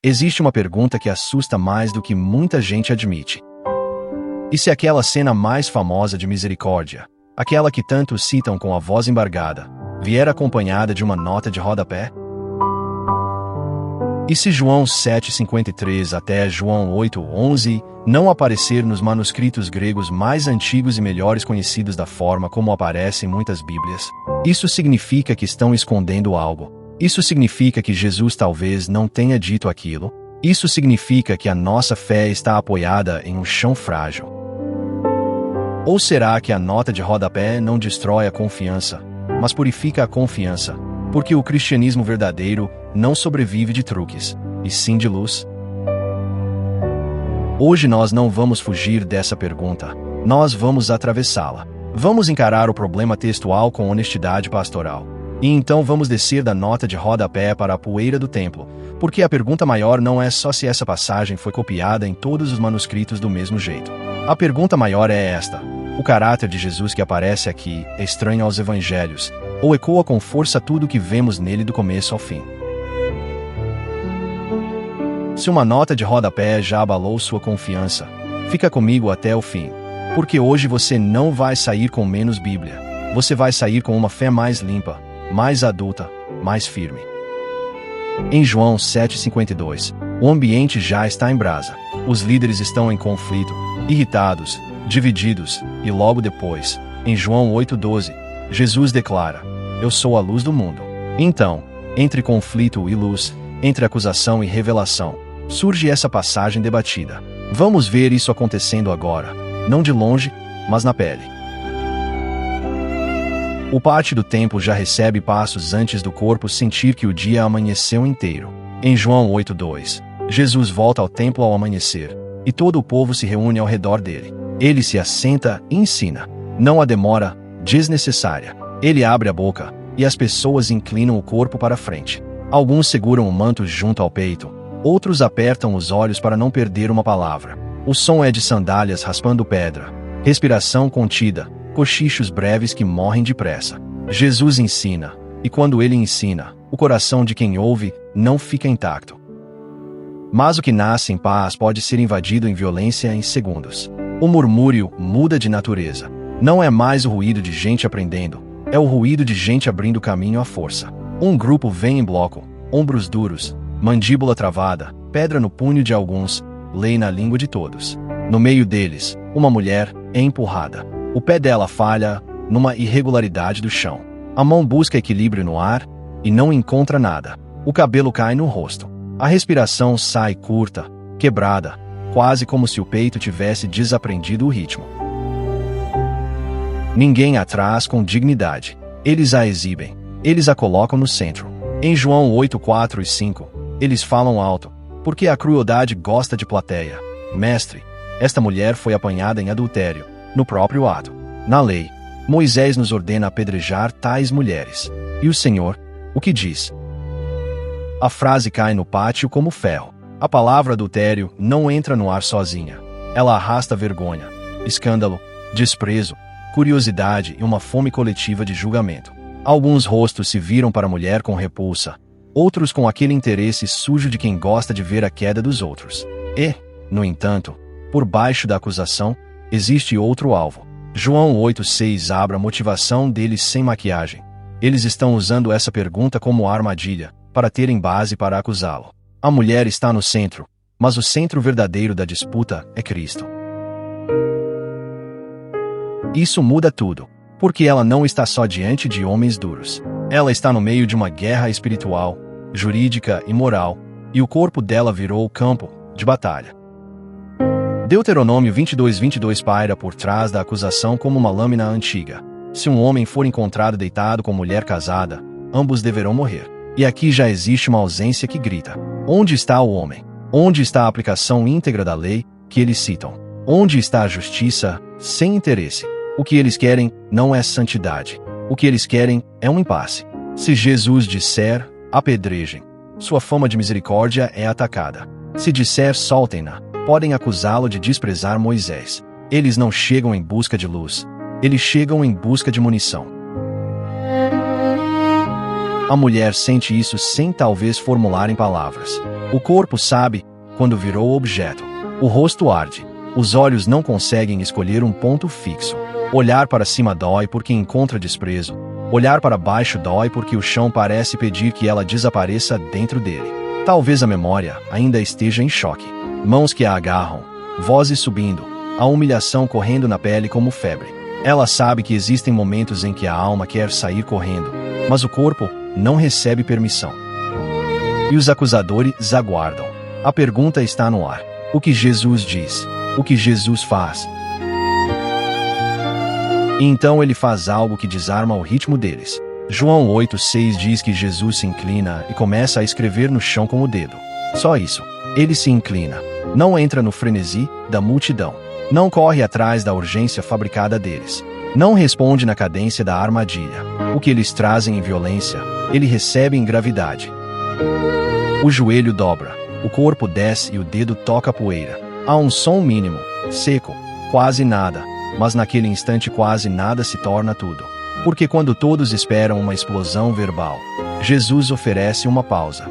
Existe uma pergunta que assusta mais do que muita gente admite. E se aquela cena mais famosa de Misericórdia, aquela que tantos citam com a voz embargada, vier acompanhada de uma nota de rodapé? E se João 7,53 até João 8,11 não aparecer nos manuscritos gregos mais antigos e melhores conhecidos da forma como aparece em muitas Bíblias? Isso significa que estão escondendo algo. Isso significa que Jesus talvez não tenha dito aquilo. Isso significa que a nossa fé está apoiada em um chão frágil. Ou será que a nota de rodapé não destrói a confiança, mas purifica a confiança? Porque o cristianismo verdadeiro não sobrevive de truques, e sim de luz. Hoje nós não vamos fugir dessa pergunta. Nós vamos atravessá-la. Vamos encarar o problema textual com honestidade pastoral. E então vamos descer da nota de rodapé para a poeira do templo, porque a pergunta maior não é só se essa passagem foi copiada em todos os manuscritos do mesmo jeito. A pergunta maior é esta: o caráter de Jesus que aparece aqui é estranho aos evangelhos, ou ecoa com força tudo o que vemos nele do começo ao fim? Se uma nota de rodapé já abalou sua confiança, fica comigo até o fim, porque hoje você não vai sair com menos Bíblia. Você vai sair com uma fé mais limpa, mais adulta, mais firme. Em João 7,52, o ambiente já está em brasa. Os líderes estão em conflito, irritados, divididos, e logo depois, em João 8,12, Jesus declara: Eu sou a luz do mundo. Então, entre conflito e luz, entre acusação e revelação, surge essa passagem debatida. Vamos ver isso acontecendo agora, não de longe, mas na pele. O pátio do templo já recebe passos antes do corpo sentir que o dia amanheceu inteiro. Em João 8,2, Jesus volta ao templo ao amanhecer, e todo o povo se reúne ao redor dele. Ele se assenta e ensina. Não há demora desnecessária. Ele abre a boca, e as pessoas inclinam o corpo para frente. Alguns seguram o manto junto ao peito, outros apertam os olhos para não perder uma palavra. O som é de sandálias raspando pedra, respiração contida, cochichos breves que morrem depressa. Jesus ensina, e quando ele ensina, o coração de quem ouve não fica intacto. Mas o que nasce em paz pode ser invadido em violência em segundos. O murmúrio muda de natureza. Não é mais o ruído de gente aprendendo, é o ruído de gente abrindo caminho à força. Um grupo vem em bloco, ombros duros, mandíbula travada, pedra no punho de alguns, lei na língua de todos. No meio deles, uma mulher é empurrada. O pé dela falha numa irregularidade do chão. A mão busca equilíbrio no ar e não encontra nada. O cabelo cai no rosto. A respiração sai curta, quebrada, quase como se o peito tivesse desaprendido o ritmo. Ninguém a traz com dignidade. Eles a exibem. Eles a colocam no centro. Em João 8,4 e 5, eles falam alto, porque a crueldade gosta de plateia. Mestre, esta mulher foi apanhada em adultério, no próprio ato. Na lei, Moisés nos ordena apedrejar tais mulheres. E o Senhor, o que diz? A frase cai no pátio como ferro. A palavra adultério não entra no ar sozinha. Ela arrasta vergonha, escândalo, desprezo, curiosidade e uma fome coletiva de julgamento. Alguns rostos se viram para a mulher com repulsa, outros com aquele interesse sujo de quem gosta de ver a queda dos outros. E, no entanto, por baixo da acusação, existe outro alvo. João 8,6 abre a motivação deles sem maquiagem. Eles estão usando essa pergunta como armadilha, para terem base para acusá-lo. A mulher está no centro, mas o centro verdadeiro da disputa é Cristo. Isso muda tudo, porque ela não está só diante de homens duros. Ela está no meio de uma guerra espiritual, jurídica e moral, e o corpo dela virou o campo de batalha. Deuteronômio 22:22 paira por trás da acusação como uma lâmina antiga. Se um homem for encontrado deitado com mulher casada, ambos deverão morrer. E aqui já existe uma ausência que grita: onde está o homem? Onde está a aplicação íntegra da lei que eles citam? Onde está a justiça sem interesse? O que eles querem não é santidade. O que eles querem é um impasse. Se Jesus disser, apedrejem, sua fama de misericórdia é atacada. Se disser, soltem-na, podem acusá-lo de desprezar Moisés. Eles não chegam em busca de luz. Eles chegam em busca de munição. A mulher sente isso sem talvez formular em palavras. O corpo sabe quando virou objeto. O rosto arde. Os olhos não conseguem escolher um ponto fixo. Olhar para cima dói porque encontra desprezo. Olhar para baixo dói porque o chão parece pedir que ela desapareça dentro dele. Talvez a memória ainda esteja em choque. Mãos que a agarram, vozes subindo, a humilhação correndo na pele como febre. Ela sabe que existem momentos em que a alma quer sair correndo, mas o corpo não recebe permissão. E os acusadores aguardam. A pergunta está no ar. O que Jesus diz? O que Jesus faz? E então ele faz algo que desarma o ritmo deles. João 8,6 diz que Jesus se inclina e começa a escrever no chão com o dedo. Só isso. Ele se inclina. Não entra no frenesi da multidão. Não corre atrás da urgência fabricada deles. Não responde na cadência da armadilha. O que eles trazem em violência, ele recebe em gravidade. O joelho dobra, o corpo desce e o dedo toca a poeira. Há um som mínimo, seco, quase nada, mas naquele instante quase nada se torna tudo. Porque quando todos esperam uma explosão verbal, Jesus oferece uma pausa.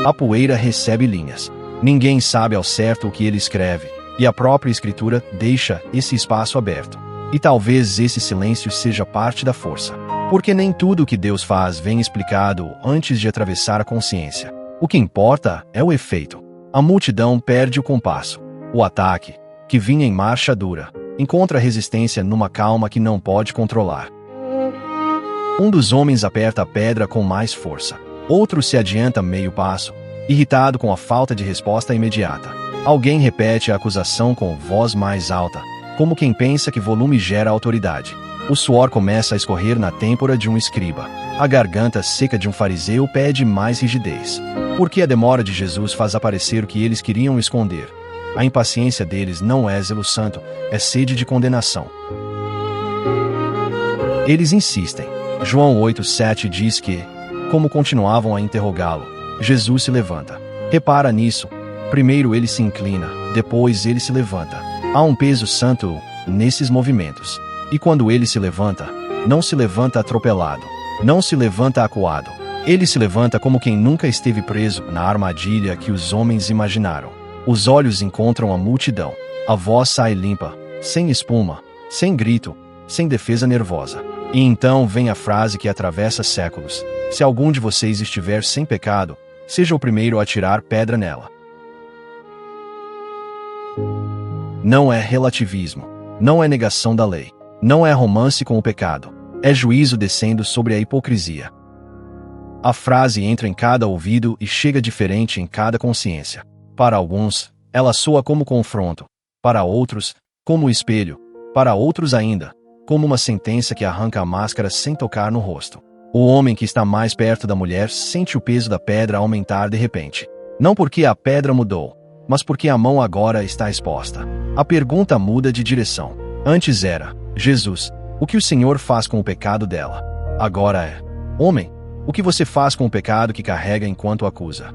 A poeira recebe linhas. Ninguém sabe ao certo o que ele escreve, e a própria escritura deixa esse espaço aberto. E talvez esse silêncio seja parte da força. Porque nem tudo o que Deus faz vem explicado antes de atravessar a consciência. O que importa é o efeito. A multidão perde o compasso. O ataque, que vinha em marcha dura, encontra resistência numa calma que não pode controlar. Um dos homens aperta a pedra com mais força. Outro se adianta meio passo, irritado com a falta de resposta imediata. Alguém repete a acusação com voz mais alta, como quem pensa que volume gera autoridade. O suor começa a escorrer na têmpora de um escriba. A garganta seca de um fariseu pede mais rigidez. Porque a demora de Jesus faz aparecer o que eles queriam esconder. A impaciência deles não é zelo santo, é sede de condenação. Eles insistem. João 8,7 diz que, como continuavam a interrogá-lo, Jesus se levanta. Repara nisso. Primeiro ele se inclina, depois ele se levanta. Há um peso santo nesses movimentos. E quando ele se levanta, não se levanta atropelado, não se levanta acuado. Ele se levanta como quem nunca esteve preso na armadilha que os homens imaginaram. Os olhos encontram a multidão. A voz sai limpa, sem espuma, sem grito, sem defesa nervosa. E então vem a frase que atravessa séculos. Se algum de vocês estiver sem pecado, seja o primeiro a atirar pedra nela. Não é relativismo. Não é negação da lei. Não é romance com o pecado. É juízo descendo sobre a hipocrisia. A frase entra em cada ouvido e chega diferente em cada consciência. Para alguns, ela soa como confronto. Para outros, como espelho. Para outros ainda, como uma sentença que arranca a máscara sem tocar no rosto. O homem que está mais perto da mulher sente o peso da pedra aumentar de repente. Não porque a pedra mudou, mas porque a mão agora está exposta. A pergunta muda de direção. Antes era: Jesus, o que o Senhor faz com o pecado dela? Agora é: homem, o que você faz com o pecado que carrega enquanto acusa?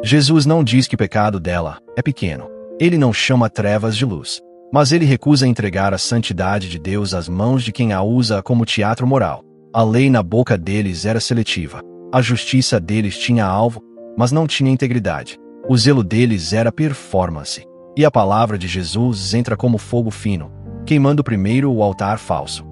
Jesus não diz que o pecado dela é pequeno. Ele não chama trevas de luz. Mas ele recusa entregar a santidade de Deus às mãos de quem a usa como teatro moral. A lei na boca deles era seletiva. A justiça deles tinha alvo, mas não tinha integridade. O zelo deles era performance. E a palavra de Jesus entra como fogo fino, queimando primeiro o altar falso.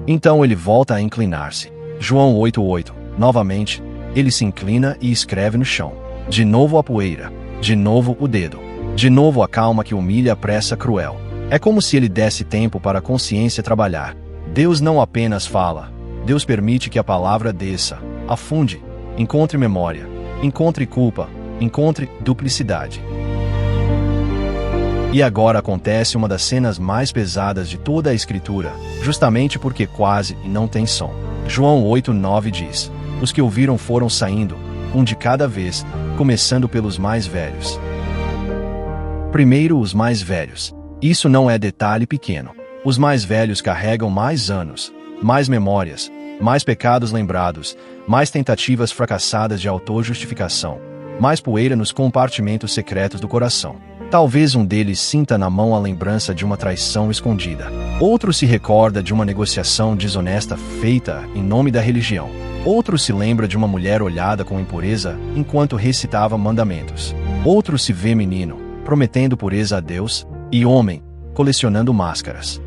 Então ele volta a inclinar-se. João 8,8. Novamente, ele se inclina e escreve no chão. De novo a poeira. De novo o dedo. De novo a calma que humilha a pressa cruel. É como se ele desse tempo para a consciência trabalhar. Deus não apenas fala. Deus permite que a palavra desça, afunde, encontre memória, encontre culpa, encontre duplicidade. E agora acontece uma das cenas mais pesadas de toda a Escritura, justamente porque quase não tem som. João 8,9 diz: os que ouviram foram saindo, um de cada vez, começando pelos mais velhos. Primeiro os mais velhos. Isso não é detalhe pequeno. Os mais velhos carregam mais anos, mais memórias, mais pecados lembrados, mais tentativas fracassadas de autojustificação, mais poeira nos compartimentos secretos do coração. Talvez um deles sinta na mão a lembrança de uma traição escondida. Outro se recorda de uma negociação desonesta feita em nome da religião. Outro se lembra de uma mulher olhada com impureza enquanto recitava mandamentos. Outro se vê menino, prometendo pureza a Deus, e homem, colecionando máscaras.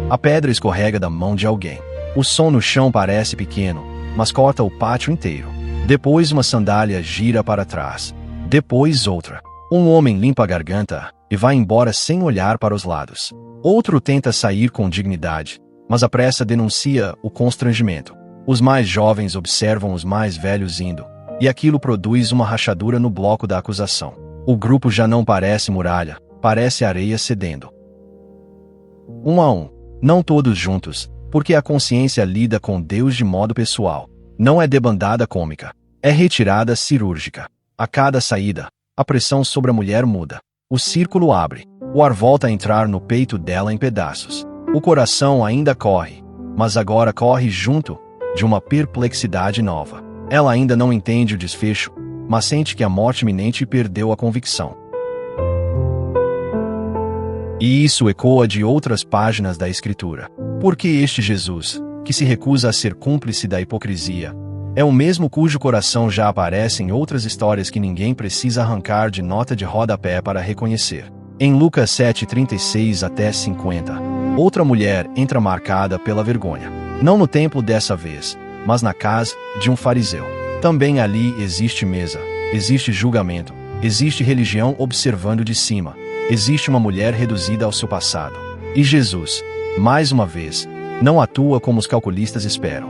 A pedra escorrega da mão de alguém. O som no chão parece pequeno, mas corta o pátio inteiro. Depois uma sandália gira para trás. Depois outra. Um homem limpa a garganta e vai embora sem olhar para os lados. Outro tenta sair com dignidade, mas a pressa denuncia o constrangimento. Os mais jovens observam os mais velhos indo, e aquilo produz uma rachadura no bloco da acusação. O grupo já não parece muralha, parece areia cedendo. Um a um, não todos juntos, porque a consciência lida com Deus de modo pessoal. Não é debandada cômica, é retirada cirúrgica. A cada saída, a pressão sobre a mulher muda. O círculo abre, o ar volta a entrar no peito dela em pedaços. O coração ainda corre, mas agora corre junto de uma perplexidade nova. Ela ainda não entende o desfecho, mas sente que a morte iminente perdeu a convicção. E isso ecoa de outras páginas da Escritura. Porque este Jesus, que se recusa a ser cúmplice da hipocrisia, é o mesmo cujo coração já aparece em outras histórias que ninguém precisa arrancar de nota de rodapé para reconhecer. Em Lucas 7:36 até 50, outra mulher entra marcada pela vergonha. Não no templo dessa vez, mas na casa de um fariseu. Também ali existe mesa, existe julgamento, existe religião observando de cima, existe uma mulher reduzida ao seu passado. E Jesus, mais uma vez, não atua como os calculistas esperam.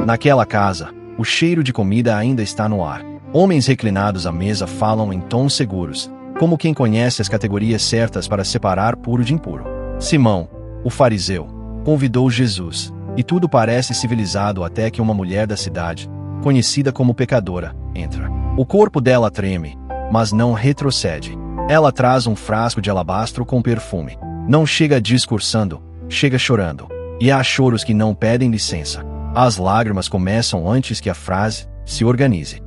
Naquela casa, o cheiro de comida ainda está no ar. Homens reclinados à mesa falam em tons seguros, como quem conhece as categorias certas para separar puro de impuro. Simão, o fariseu, convidou Jesus, e tudo parece civilizado até que uma mulher da cidade, conhecida como pecadora, entra. O corpo dela treme, mas não retrocede. Ela traz um frasco de alabastro com perfume. Não chega discursando, chega chorando. E há choros que não pedem licença. As lágrimas começam antes que a frase se organize.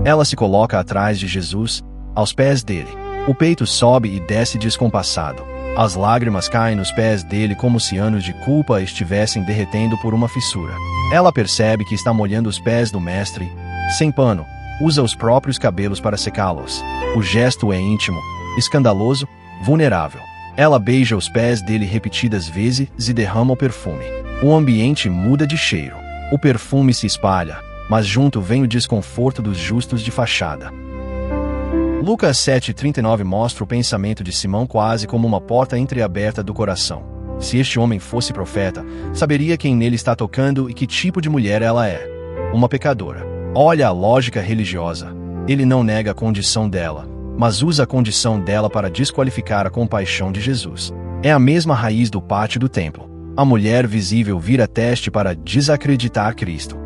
Ela se coloca atrás de Jesus, aos pés dele. O peito sobe e desce descompassado. As lágrimas caem nos pés dele como se anos de culpa estivessem derretendo por uma fissura. Ela percebe que está molhando os pés do mestre, sem pano, usa os próprios cabelos para secá-los. O gesto é íntimo, escandaloso, vulnerável. Ela beija os pés dele repetidas vezes e derrama o perfume. O ambiente muda de cheiro. O perfume se espalha, mas junto vem o desconforto dos justos de fachada. Lucas 7:39 mostra o pensamento de Simão quase como uma porta entreaberta do coração. Se este homem fosse profeta, saberia quem nele está tocando e que tipo de mulher ela é. Uma pecadora. Olha a lógica religiosa. Ele não nega a condição dela, mas usa a condição dela para desqualificar a compaixão de Jesus. É a mesma raiz do pátio do templo. A mulher visível vira teste para desacreditar Cristo.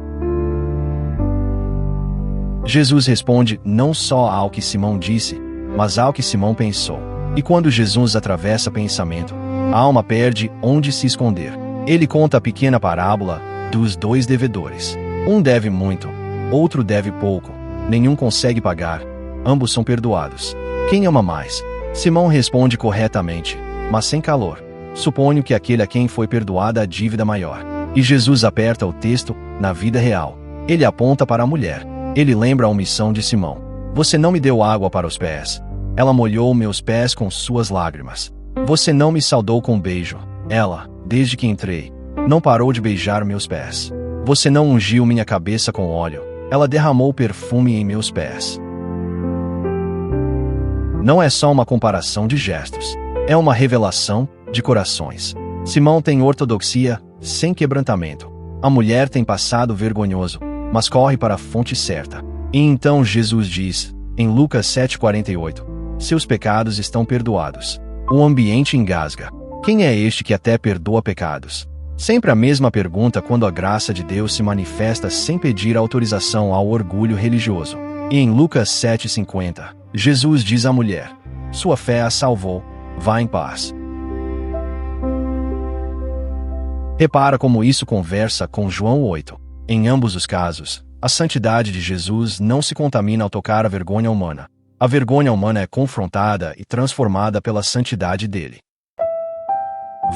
Jesus responde não só ao que Simão disse, mas ao que Simão pensou. E quando Jesus atravessa pensamento, a alma perde onde se esconder. Ele conta a pequena parábola dos dois devedores. Um deve muito, outro deve pouco. Nenhum consegue pagar. Ambos são perdoados. Quem ama mais? Simão responde corretamente, mas sem calor. Suponho que aquele a quem foi perdoada a dívida maior. E Jesus aperta o texto na vida real. Ele aponta para a mulher. Ele lembra a omissão de Simão. Você não me deu água para os pés. Ela molhou meus pés com suas lágrimas. Você não me saudou com um beijo. Ela, desde que entrei, não parou de beijar meus pés. Você não ungiu minha cabeça com óleo. Ela derramou perfume em meus pés. Não é só uma comparação de gestos. É uma revelação de corações. Simão tem ortodoxia, sem quebrantamento. A mulher tem passado vergonhoso, mas corre para a fonte certa. E então Jesus diz, em Lucas 7:48, seus pecados estão perdoados. O ambiente engasga. Quem é este que até perdoa pecados? Sempre a mesma pergunta quando a graça de Deus se manifesta sem pedir autorização ao orgulho religioso. E em Lucas 7:50, Jesus diz à mulher, sua fé a salvou, vá em paz. Repara como isso conversa com João 8. Em ambos os casos, a santidade de Jesus não se contamina ao tocar a vergonha humana. A vergonha humana é confrontada e transformada pela santidade dele.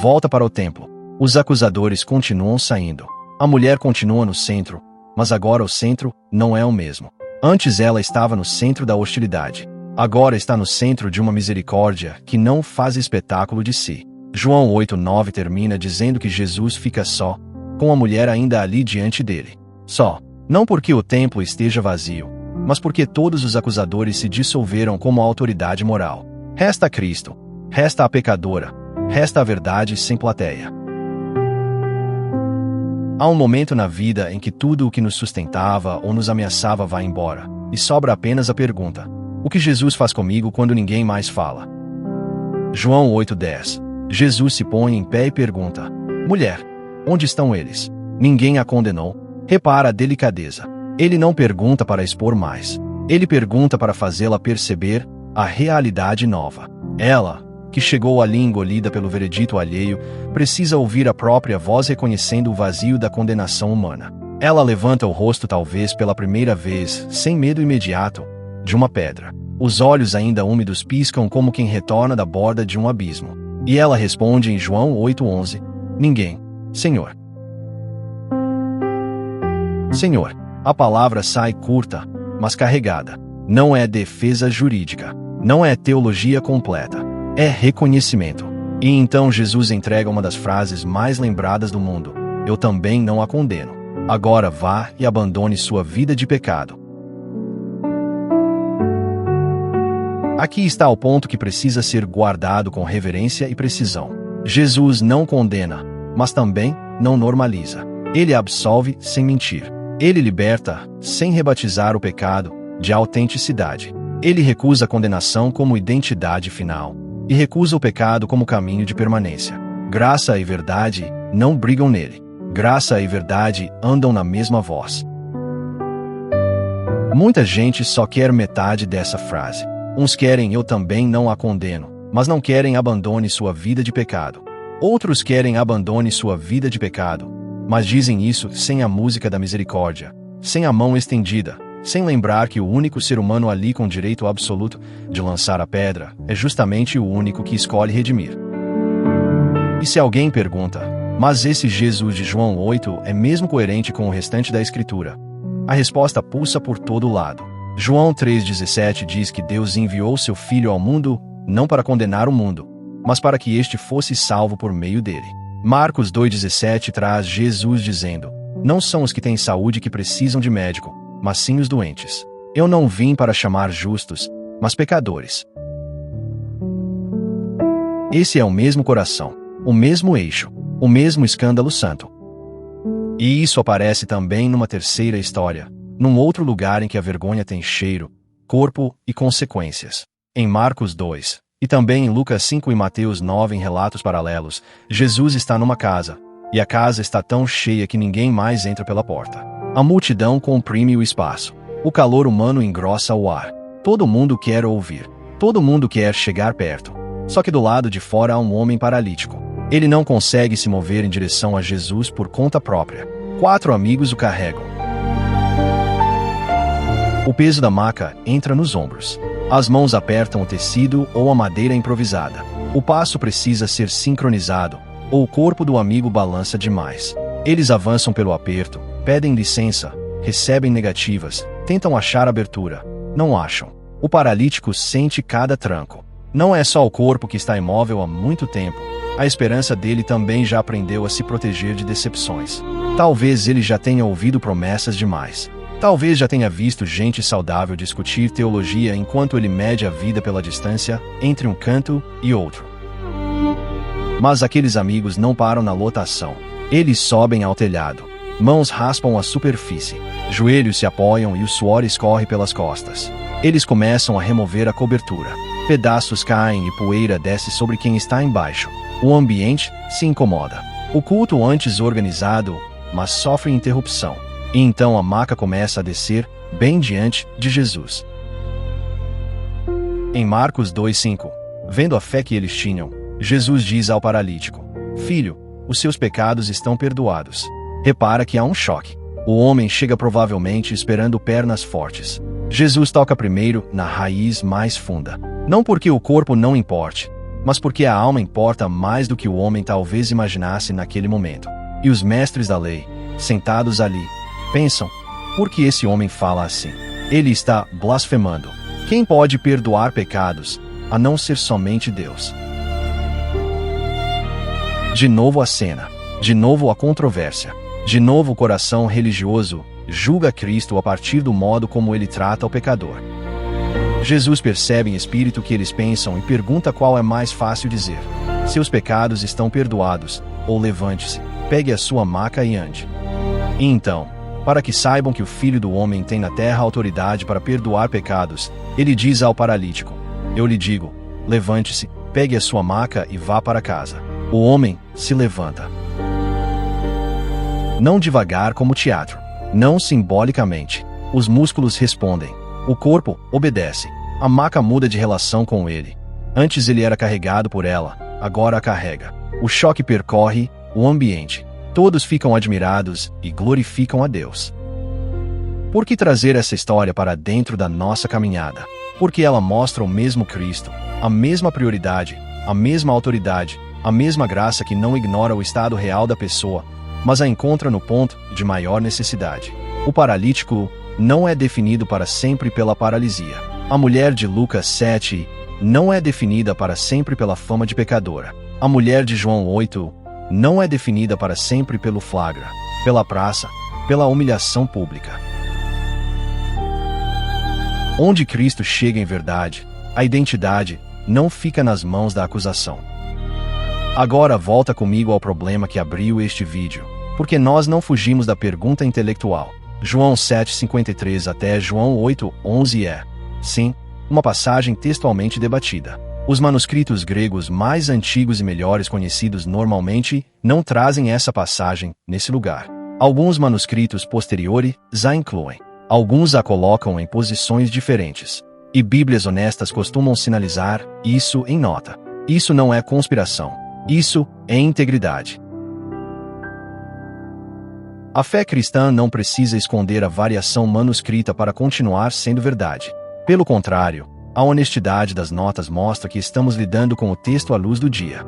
Volta para o templo. Os acusadores continuam saindo. A mulher continua no centro, mas agora o centro não é o mesmo. Antes ela estava no centro da hostilidade. Agora está no centro de uma misericórdia que não faz espetáculo de si. João 8:9 termina dizendo que Jesus fica só, com a mulher ainda ali diante dele. Só, não porque o templo esteja vazio, mas porque todos os acusadores se dissolveram como autoridade moral. Resta Cristo, resta a pecadora, resta a verdade sem plateia. Há um momento na vida em que tudo o que nos sustentava ou nos ameaçava vai embora, e sobra apenas a pergunta: o que Jesus faz comigo quando ninguém mais fala? João 8:10. Jesus se põe em pé e pergunta: mulher, onde estão eles? Ninguém a condenou? Repara a delicadeza. Ele não pergunta para expor mais. Ele pergunta para fazê-la perceber a realidade nova. Ela, que chegou ali engolida pelo veredito alheio, precisa ouvir a própria voz reconhecendo o vazio da condenação humana. Ela levanta o rosto talvez pela primeira vez, sem medo imediato, de uma pedra. Os olhos ainda úmidos piscam como quem retorna da borda de um abismo. E ela responde em João 8:11, ninguém, Senhor. Senhor. A palavra sai curta, mas carregada. Não é defesa jurídica. Não é teologia completa. É reconhecimento. E então Jesus entrega uma das frases mais lembradas do mundo: eu também não a condeno. Agora vá e abandone sua vida de pecado. Aqui está o ponto que precisa ser guardado com reverência e precisão. Jesus não condena, mas também não normaliza. Ele absolve sem mentir. Ele liberta, sem rebatizar o pecado, de autenticidade. Ele recusa a condenação como identidade final, e recusa o pecado como caminho de permanência. Graça e verdade não brigam nele. Graça e verdade andam na mesma voz. Muita gente só quer metade dessa frase. Uns querem eu também não a condeno, mas não querem abandone sua vida de pecado. Outros querem abandone sua vida de pecado, mas dizem isso sem a música da misericórdia, sem a mão estendida, sem lembrar que o único ser humano ali com direito absoluto de lançar a pedra é justamente o único que escolhe redimir. E se alguém pergunta, mas esse Jesus de João 8 é mesmo coerente com o restante da Escritura? A resposta pulsa por todo lado. João 3,17 diz que Deus enviou seu Filho ao mundo, não para condenar o mundo, mas para que este fosse salvo por meio dele. Marcos 2,17 traz Jesus dizendo: não são os que têm saúde que precisam de médico, mas sim os doentes. Eu não vim para chamar justos, mas pecadores. Esse é o mesmo coração, o mesmo eixo, o mesmo escândalo santo. E isso aparece também numa terceira história, num outro lugar em que a vergonha tem cheiro, corpo e consequências. Em Marcos 2, e também em Lucas 5 e Mateus 9 em relatos paralelos, Jesus está numa casa, e a casa está tão cheia que ninguém mais entra pela porta. A multidão comprime o espaço. O calor humano engrossa o ar. Todo mundo quer ouvir. Todo mundo quer chegar perto. Só que do lado de fora há um homem paralítico. Ele não consegue se mover em direção a Jesus por conta própria. 4 amigos o carregam. O peso da maca entra nos ombros. As mãos apertam o tecido ou a madeira improvisada. O passo precisa ser sincronizado, ou o corpo do amigo balança demais. Eles avançam pelo aperto, pedem licença, recebem negativas, tentam achar abertura. Não acham. O paralítico sente cada tranco. Não é só o corpo que está imóvel há muito tempo. A esperança dele também já aprendeu a se proteger de decepções. Talvez ele já tenha ouvido promessas demais. Talvez já tenha visto gente saudável discutir teologia enquanto ele mede a vida pela distância entre um canto e outro. Mas aqueles amigos não param na lotação. Eles sobem ao telhado. Mãos raspam a superfície. Joelhos se apoiam e o suor escorre pelas costas. Eles começam a remover a cobertura. Pedaços caem e poeira desce sobre quem está embaixo. O ambiente se incomoda. O culto antes organizado, mas sofre interrupção. E então a maca começa a descer, bem diante de Jesus. Em Marcos 2,5, vendo a fé que eles tinham, Jesus diz ao paralítico: filho, os seus pecados estão perdoados. Repara que há um choque. O homem chega provavelmente esperando pernas fortes. Jesus toca primeiro na raiz mais funda. Não porque o corpo não importe, mas porque a alma importa mais do que o homem talvez imaginasse naquele momento. E os mestres da lei, sentados ali, pensam: por que esse homem fala assim? Ele está blasfemando. Quem pode perdoar pecados, a não ser somente Deus? De novo a cena. De novo a controvérsia. De novo o coração religioso julga Cristo a partir do modo como ele trata o pecador. Jesus percebe em espírito o que eles pensam e pergunta qual é mais fácil dizer: seus pecados estão perdoados, ou levante-se, pegue a sua maca e ande. E então, para que saibam que o Filho do Homem tem na terra autoridade para perdoar pecados, ele diz ao paralítico: eu lhe digo, levante-se, pegue a sua maca e vá para casa. O homem se levanta. Não devagar como teatro, não simbolicamente. Os músculos respondem. O corpo obedece. A maca muda de relação com ele. Antes ele era carregado por ela, agora a carrega. O choque percorre o ambiente. Todos ficam admirados e glorificam a Deus. Por que trazer essa história para dentro da nossa caminhada? Porque ela mostra o mesmo Cristo, a mesma prioridade, a mesma autoridade, a mesma graça que não ignora o estado real da pessoa, mas a encontra no ponto de maior necessidade. O paralítico não é definido para sempre pela paralisia. A mulher de Lucas 7 não é definida para sempre pela fama de pecadora. A mulher de João 8 não é definida para sempre pelo flagra, pela praça, pela humilhação pública. Onde Cristo chega em verdade, a identidade não fica nas mãos da acusação. Agora volta comigo ao problema que abriu este vídeo, porque nós não fugimos da pergunta intelectual. João 7:53 até João 8:11 é, sim, uma passagem textualmente debatida. Os manuscritos gregos mais antigos e melhores conhecidos normalmente não trazem essa passagem nesse lugar. Alguns manuscritos posteriores a incluem. Alguns a colocam em posições diferentes. E Bíblias honestas costumam sinalizar isso em nota. Isso não é conspiração. Isso é integridade. A fé cristã não precisa esconder a variação manuscrita para continuar sendo verdade. Pelo contrário, a honestidade das notas mostra que estamos lidando com o texto à luz do dia.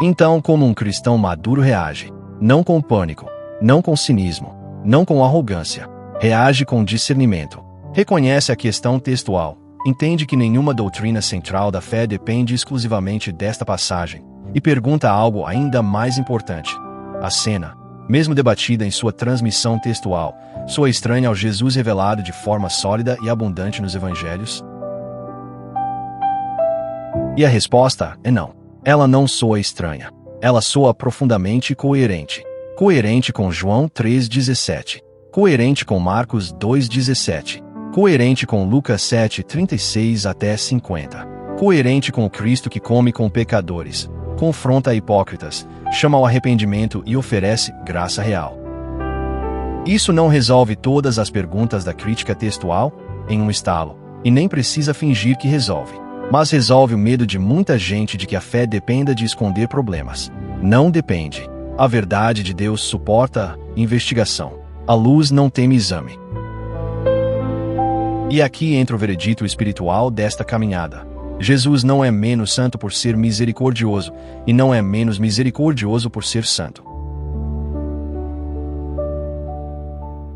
Então, como um cristão maduro reage? Não com pânico, não com cinismo, não com arrogância. Reage com discernimento. Reconhece a questão textual. Entende que nenhuma doutrina central da fé depende exclusivamente desta passagem. E pergunta algo ainda mais importante. A cena, mesmo debatida em sua transmissão textual, soa estranha ao Jesus revelado de forma sólida e abundante nos evangelhos? E a resposta é não. Ela não soa estranha. Ela soa profundamente coerente. Coerente com João 3,17. Coerente com Marcos 2,17. Coerente com Lucas 7:36 até 50. Coerente com o Cristo que come com pecadores, confronta hipócritas, chama ao arrependimento e oferece graça real. Isso não resolve todas as perguntas da crítica textual em um estalo, e nem precisa fingir que resolve. Mas resolve o medo de muita gente de que a fé dependa de esconder problemas. Não depende. A verdade de Deus suporta investigação. A luz não teme exame. E aqui entra o veredito espiritual desta caminhada. Jesus não é menos santo por ser misericordioso, e não é menos misericordioso por ser santo.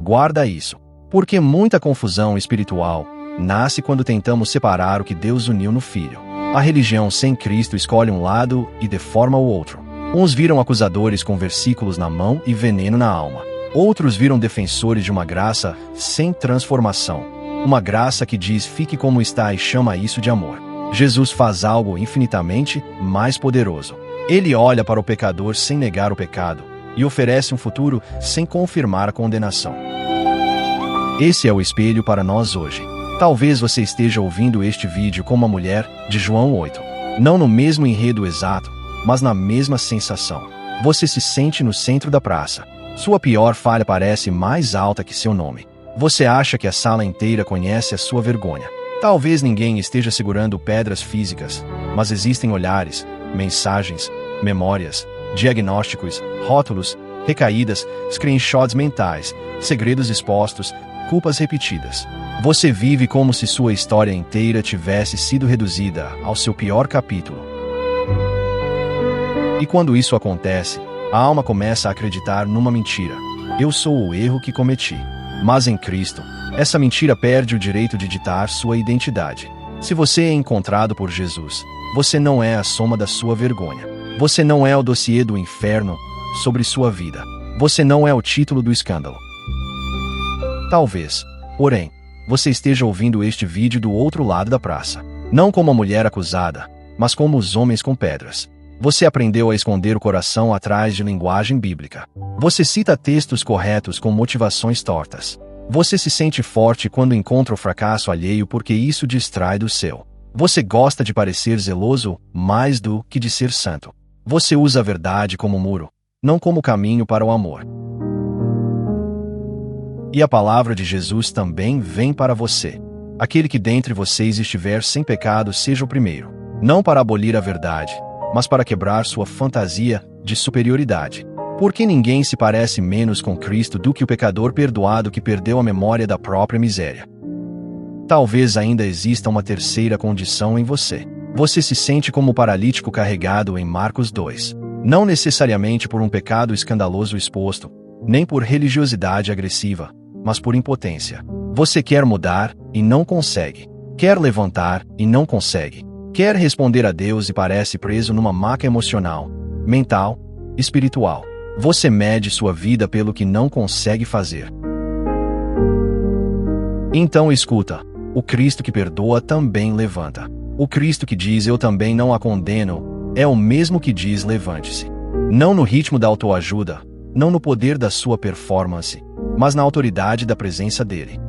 Guarda isso, porque muita confusão espiritual nasce quando tentamos separar o que Deus uniu no Filho. A religião sem Cristo escolhe um lado e deforma o outro. Uns viram acusadores com versículos na mão e veneno na alma. Outros viram defensores de uma graça sem transformação. Uma graça que diz fique como está e chama isso de amor. Jesus faz algo infinitamente mais poderoso. Ele olha para o pecador sem negar o pecado e oferece um futuro sem confirmar a condenação. Esse é o espelho para nós hoje. Talvez você esteja ouvindo este vídeo como a mulher de João 8. Não no mesmo enredo exato, mas na mesma sensação. Você se sente no centro da praça. Sua pior falha parece mais alta que seu nome. Você acha que a sala inteira conhece a sua vergonha. Talvez ninguém esteja segurando pedras físicas, mas existem olhares, mensagens, memórias, diagnósticos, rótulos, recaídas, screenshots mentais, segredos expostos, culpas repetidas. Você vive como se sua história inteira tivesse sido reduzida ao seu pior capítulo. E quando isso acontece, a alma começa a acreditar numa mentira. Eu sou o erro que cometi. Mas em Cristo, essa mentira perde o direito de ditar sua identidade. Se você é encontrado por Jesus, você não é a soma da sua vergonha. Você não é o dossiê do inferno sobre sua vida. Você não é o título do escândalo. Talvez, porém, você esteja ouvindo este vídeo do outro lado da praça. Não como a mulher acusada, mas como os homens com pedras. Você aprendeu a esconder o coração atrás de linguagem bíblica. Você cita textos corretos com motivações tortas. Você se sente forte quando encontra o fracasso alheio porque isso distrai do seu. Você gosta de parecer zeloso mais do que de ser santo. Você usa a verdade como muro, não como caminho para o amor. E a palavra de Jesus também vem para você. Aquele que dentre vocês estiver sem pecado seja o primeiro. Não para abolir a verdade, mas para quebrar sua fantasia de superioridade. Porque ninguém se parece menos com Cristo do que o pecador perdoado que perdeu a memória da própria miséria. Talvez ainda exista uma terceira condição em você. Você se sente como o paralítico carregado em Marcos 2. Não necessariamente por um pecado escandaloso exposto, nem por religiosidade agressiva, mas por impotência. Você quer mudar e não consegue. Quer levantar e não consegue. Quer responder a Deus e parece preso numa maca emocional, mental, espiritual. Você mede sua vida pelo que não consegue fazer. Então escuta, o Cristo que perdoa também levanta. O Cristo que diz eu também não a condeno, é o mesmo que diz levante-se. Não no ritmo da autoajuda, não no poder da sua performance, mas na autoridade da presença dele.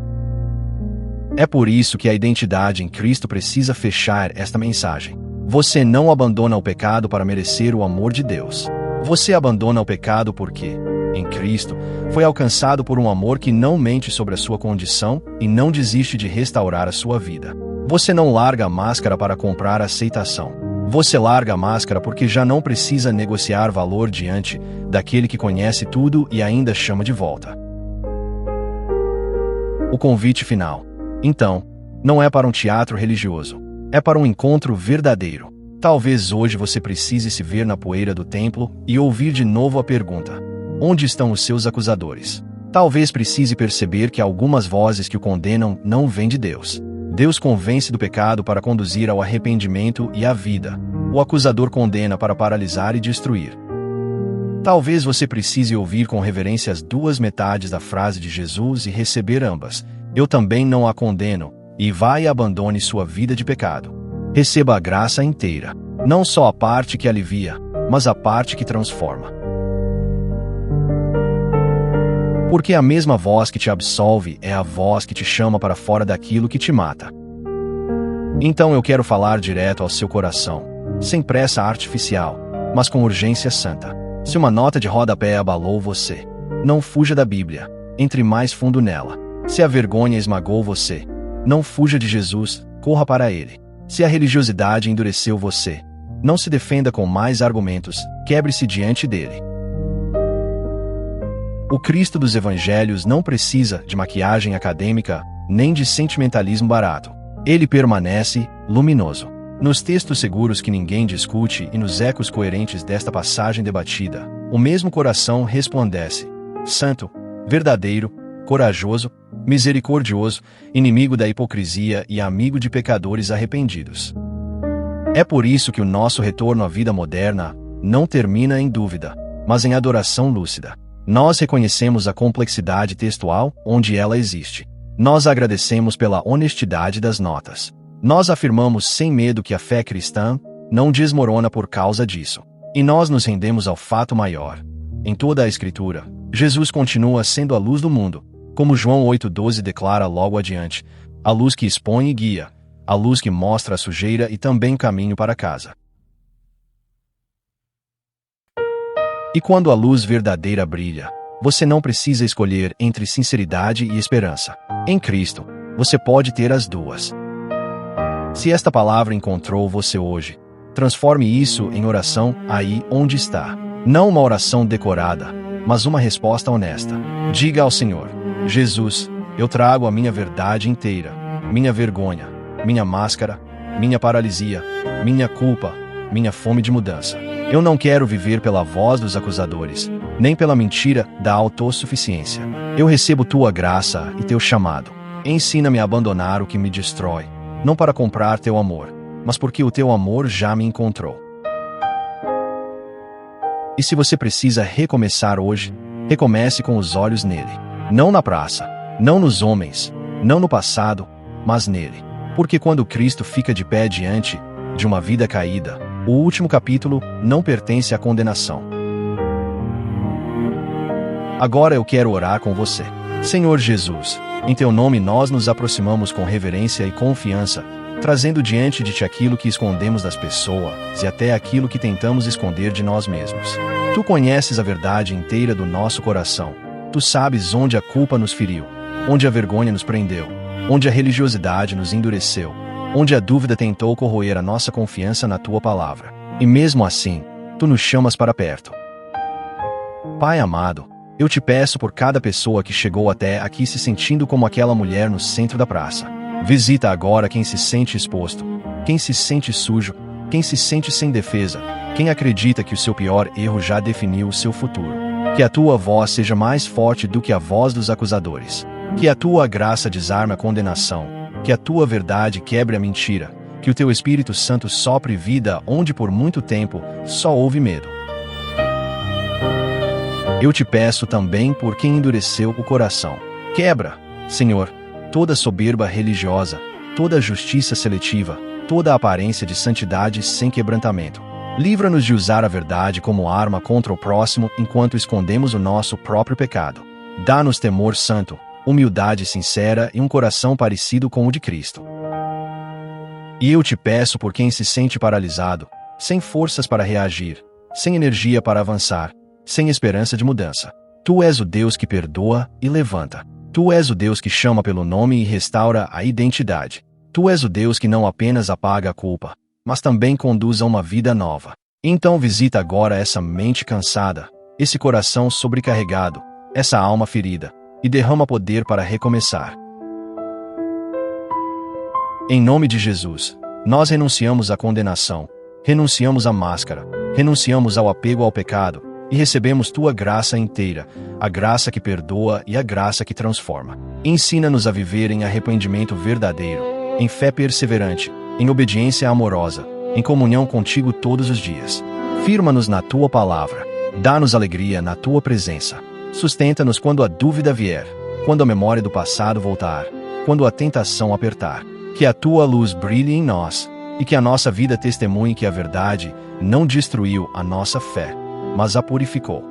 É por isso que a identidade em Cristo precisa fechar esta mensagem. Você não abandona o pecado para merecer o amor de Deus. Você abandona o pecado porque, em Cristo, foi alcançado por um amor que não mente sobre a sua condição e não desiste de restaurar a sua vida. Você não larga a máscara para comprar aceitação. Você larga a máscara porque já não precisa negociar valor diante daquele que conhece tudo e ainda chama de volta. O convite final. Então, não é para um teatro religioso. É para um encontro verdadeiro. Talvez hoje você precise se ver na poeira do templo e ouvir de novo a pergunta: onde estão os seus acusadores? Talvez precise perceber que algumas vozes que o condenam não vêm de Deus. Deus convence do pecado para conduzir ao arrependimento e à vida. O acusador condena para paralisar e destruir. Talvez você precise ouvir com reverência as duas metades da frase de Jesus e receber ambas. Eu também não a condeno, e vá e abandone sua vida de pecado. Receba a graça inteira, não só a parte que alivia, mas a parte que transforma. Porque a mesma voz que te absolve é a voz que te chama para fora daquilo que te mata. Então eu quero falar direto ao seu coração, sem pressa artificial, mas com urgência santa. Se uma nota de rodapé abalou você, não fuja da Bíblia, entre mais fundo nela. Se a vergonha esmagou você, não fuja de Jesus, corra para ele. Se a religiosidade endureceu você, não se defenda com mais argumentos, quebre-se diante dele. O Cristo dos Evangelhos não precisa de maquiagem acadêmica, nem de sentimentalismo barato. Ele permanece luminoso. Nos textos seguros que ninguém discute e nos ecos coerentes desta passagem debatida, o mesmo coração resplandece: santo, verdadeiro, corajoso, misericordioso, inimigo da hipocrisia e amigo de pecadores arrependidos. É por isso que o nosso retorno à vida moderna não termina em dúvida, mas em adoração lúcida. Nós reconhecemos a complexidade textual onde ela existe. Nós agradecemos pela honestidade das notas. Nós afirmamos sem medo que a fé cristã não desmorona por causa disso. E nós nos rendemos ao fato maior. Em toda a Escritura, Jesus continua sendo a luz do mundo, como João 8,12 declara logo adiante, a luz que expõe e guia, a luz que mostra a sujeira e também caminho para casa. E quando a luz verdadeira brilha, você não precisa escolher entre sinceridade e esperança. Em Cristo, você pode ter as duas. Se esta palavra encontrou você hoje, transforme isso em oração aí onde está. Não uma oração decorada, mas uma resposta honesta. Diga ao Senhor: Jesus, Eu trago a minha verdade inteira, minha vergonha, minha máscara, minha paralisia, minha culpa, minha fome de mudança. Eu não quero viver pela voz dos acusadores, nem pela mentira da autossuficiência. Eu recebo tua graça e teu chamado. Ensina-me a abandonar o que me destrói, não para comprar teu amor, mas porque o teu amor já me encontrou. E se você precisa recomeçar hoje, recomece com os olhos nele. Não na praça, não nos homens, não no passado, mas nele. Porque quando Cristo fica de pé diante de uma vida caída, o último capítulo não pertence à condenação. Agora eu quero orar com você. Senhor Jesus, em teu nome nós nos aproximamos com reverência e confiança, trazendo diante de ti aquilo que escondemos das pessoas e até aquilo que tentamos esconder de nós mesmos. Tu conheces a verdade inteira do nosso coração. Tu sabes onde a culpa nos feriu, onde a vergonha nos prendeu, onde a religiosidade nos endureceu, onde a dúvida tentou corroer a nossa confiança na tua palavra. E mesmo assim, tu nos chamas para perto. Pai amado, eu te peço por cada pessoa que chegou até aqui se sentindo como aquela mulher no centro da praça. Visita agora quem se sente exposto, quem se sente sujo, quem se sente sem defesa, quem acredita que o seu pior erro já definiu o seu futuro. Que a tua voz seja mais forte do que a voz dos acusadores. Que a tua graça desarme a condenação. Que a tua verdade quebre a mentira. Que o teu Espírito Santo sopre vida onde por muito tempo só houve medo. Eu te peço também por quem endureceu o coração. Quebra, Senhor, toda soberba religiosa, toda justiça seletiva, toda aparência de santidade sem quebrantamento. Livra-nos de usar a verdade como arma contra o próximo enquanto escondemos o nosso próprio pecado. Dá-nos temor santo, humildade sincera e um coração parecido com o de Cristo. E eu te peço por quem se sente paralisado, sem forças para reagir, sem energia para avançar, sem esperança de mudança. Tu és o Deus que perdoa e levanta. Tu és o Deus que chama pelo nome e restaura a identidade. Tu és o Deus que não apenas apaga a culpa, mas também conduz a uma vida nova. Então visita agora essa mente cansada, esse coração sobrecarregado, essa alma ferida, e derrama poder para recomeçar. Em nome de Jesus, nós renunciamos à condenação, renunciamos à máscara, renunciamos ao apego ao pecado, e recebemos tua graça inteira, a graça que perdoa e a graça que transforma. Ensina-nos a viver em arrependimento verdadeiro, em fé perseverante, em obediência amorosa, em comunhão contigo todos os dias. Firma-nos na tua palavra, dá-nos alegria na tua presença. Sustenta-nos quando a dúvida vier, quando a memória do passado voltar, quando a tentação apertar. Que a tua luz brilhe em nós, e que a nossa vida testemunhe que a verdade não destruiu a nossa fé, mas a purificou.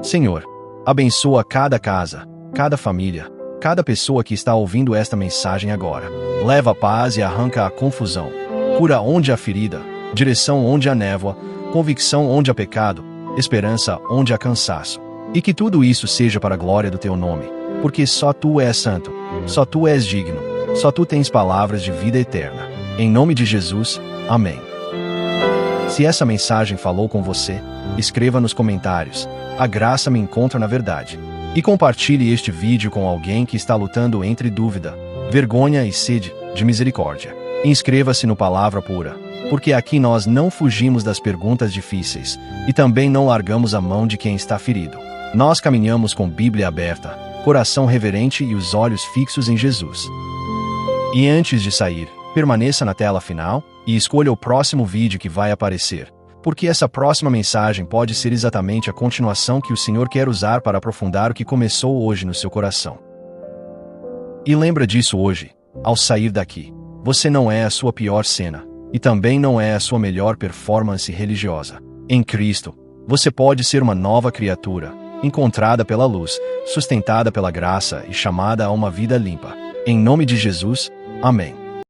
Senhor, abençoa cada casa, cada família, cada pessoa que está ouvindo esta mensagem agora. Leva a paz e arranca a confusão. Cura onde há ferida, direção onde há névoa, convicção onde há pecado, esperança onde há cansaço. E que tudo isso seja para a glória do teu nome, porque só tu és santo, só tu és digno, só tu tens palavras de vida eterna. Em nome de Jesus, amém. Se essa mensagem falou com você, escreva nos comentários, a graça me encontra na verdade. E compartilhe este vídeo com alguém que está lutando entre dúvida, vergonha e sede de misericórdia. Inscreva-se no Palavra Pura, porque aqui nós não fugimos das perguntas difíceis, e também não largamos a mão de quem está ferido. Nós caminhamos com Bíblia aberta, coração reverente e os olhos fixos em Jesus. E antes de sair, permaneça na tela final e escolha o próximo vídeo que vai aparecer, porque essa próxima mensagem pode ser exatamente a continuação que o Senhor quer usar para aprofundar o que começou hoje no seu coração. E lembra disso hoje, ao sair daqui. Você não é a sua pior cena, e também não é a sua melhor performance religiosa. Em Cristo, você pode ser uma nova criatura, encontrada pela luz, sustentada pela graça e chamada a uma vida limpa. Em nome de Jesus, amém.